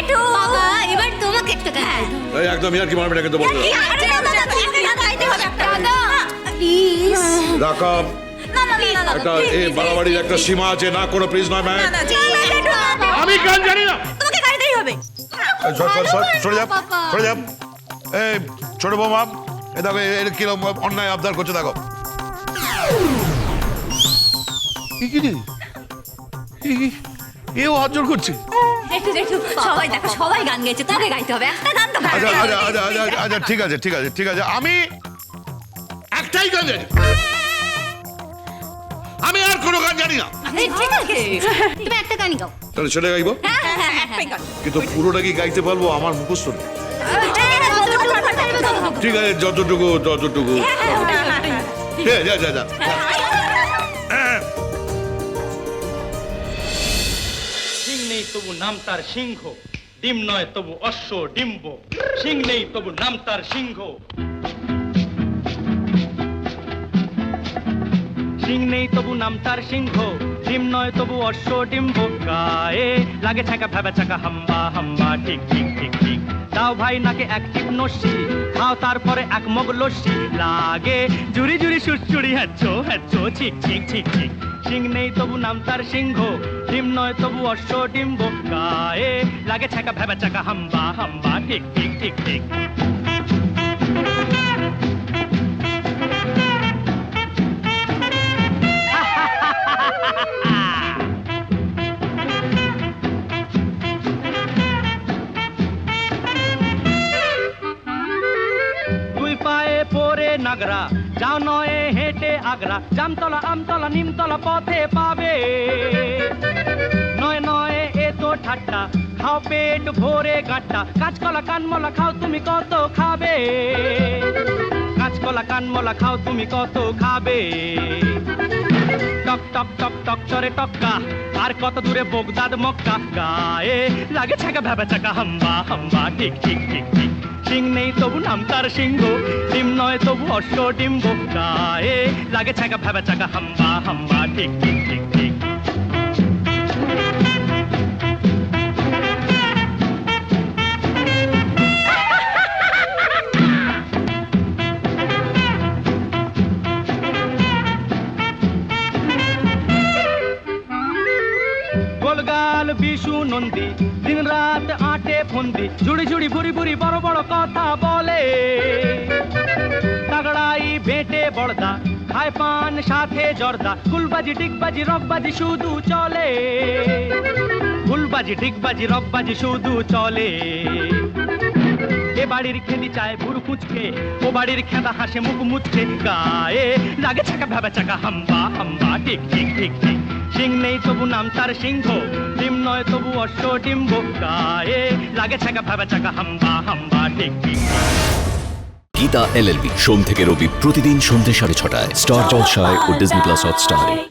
জেঠু বাবা এবার তোমাকে একটা গান। এই একদম ইয়ার কি মারবে না কিন্তু বলতে গাইতে হবে একটা দাদা প্লিজ। রাখা একটা এই বাড়াবাড়ির একটা সীমা আছে, না কোনো প্লিজ নয় ম্যাম। আমি গান জানি না। তোমাকে গাইতেই হবে। সরে যাও সরে যাও। এই ছোট বৌমা এ দেখো এর কিরকম অন্যায় আবদার করছে দেখো। এও হাত জোর করছে। জেঠু জেঠু সবাই দেখো সবাই গান গাইছে, তোকে গাইতে হবে একটা গান তো। আচ্ছা আচ্ছা আচ্ছা আচ্ছা আচ্ছা ঠিক আছে ঠিক আছে ঠিক আছে, আমি একটাই গান জানি, আমি আর কোনো গান জানি না। ঠিক আছে তুমি একটা গানই গাও। তাহলে সেটা গাইবো, কিন্তু পুরোটা কি গাইতে পারবো আমার মুখস্থ নেই। ঠিক আছে যতটুকু যতটুকু যা যা যা। সিং নেই তবু নাম তার সিংহ, ডিম নয় তবু অশ্ব ডিম্ব। সিং নেই তবু নাম তার সিংহ, সিং নেই তবু নাম তার সিংহ, ডিম নয় তবু অশ্ব ডিম্ব। গায়ে লাগে ছাকা ভেবে চাকা হাম্বা হাম্বা ঠিক ঠিক ঠিক ঠিক। দাও ভাই নাকে এক টিপ নস্যি, খাও তারপরে এক মগ লস্যি। লাগে জুড়ি জুড়ি সুরচুরি হ্যাচ্ছো হ্যাচ্ছো ঠিক ঠিক ঠিক ঠিক। সিং নেই তবু নাম তার সিংহ, ডিম নয় তবু অশ্ব ডিম্ব। গায়ে লাগে ছাকা ভেবে চাকা হাম্বা হাম্বা ঠিক ঠিক ঠিক ঠিক। দুই পায়ে পরে নাগরা, যাও নয়ে হেঁটে আগ্রা। জামতলা আমতলা নিমতলা পথে পাবে, নয় নয় এ তো ঠাট্টা। খাও পেট ভরে গাঁটটা, কাঁচকলা কানমলা খাও তুমি কত খাবে। কাঁচকলা কানমলা খাও তুমি কত খাবে। টক টক টক টক চরে টক্কা, আর কত দূরে বগদাদ মক্কা। গায়ে লাগে ছাকা ভেবে চাকা হাম্বা হাম্বা ঠিক ঠিক ঠিক ঠিক। সিং নেই তবু নাম তার সিংহ, ডিম নয় তবু অশ্ব ডিম্ব। গায়ে লাগে ছাকা ভেবে চাকা হাম্বা হাম্বা ঠিক ঠিক ঠিক ঠিক। গোলগাল বিশু নন্দী, দিন রাত আটে ফন্দি। ঝুড়ি ঝুড়ি ভুরি ভুরি বড় বড় কথা বলে। তাগড়াই বেটে বড়দা, খায় পান সাথে জর্দা। ফুলবাজি ডিগবাজি রকবাজি শুধু চলে, ফুলবাজি ডিগবাজি রকবাজি শুধু চলে। এ বাড়ির খেদি চায় ভুরু কুচকে, ও বাড়ির খেদা হাসে মুখ মুচকে। গায়ে লাগে ছাকা ভেবে চাকা হাম্বা হাম্বা ঠিক ঠিক ঠিক ঠিক। সিং নেই তবু নাম তার সিংহ, ডিম নয় তবু অশ্ব ডিম্ব। গায়ে লাগে ছাকা ভেবে চাকা হাম্বা হাম্বা ঠিক ঠিক। গীতা এলএলবি সোম থেকে রবি প্রতিদিন সন্ধ্যে 6:30 স্টার জলসায় ও ডিজনি প্লাস হটস্টারে।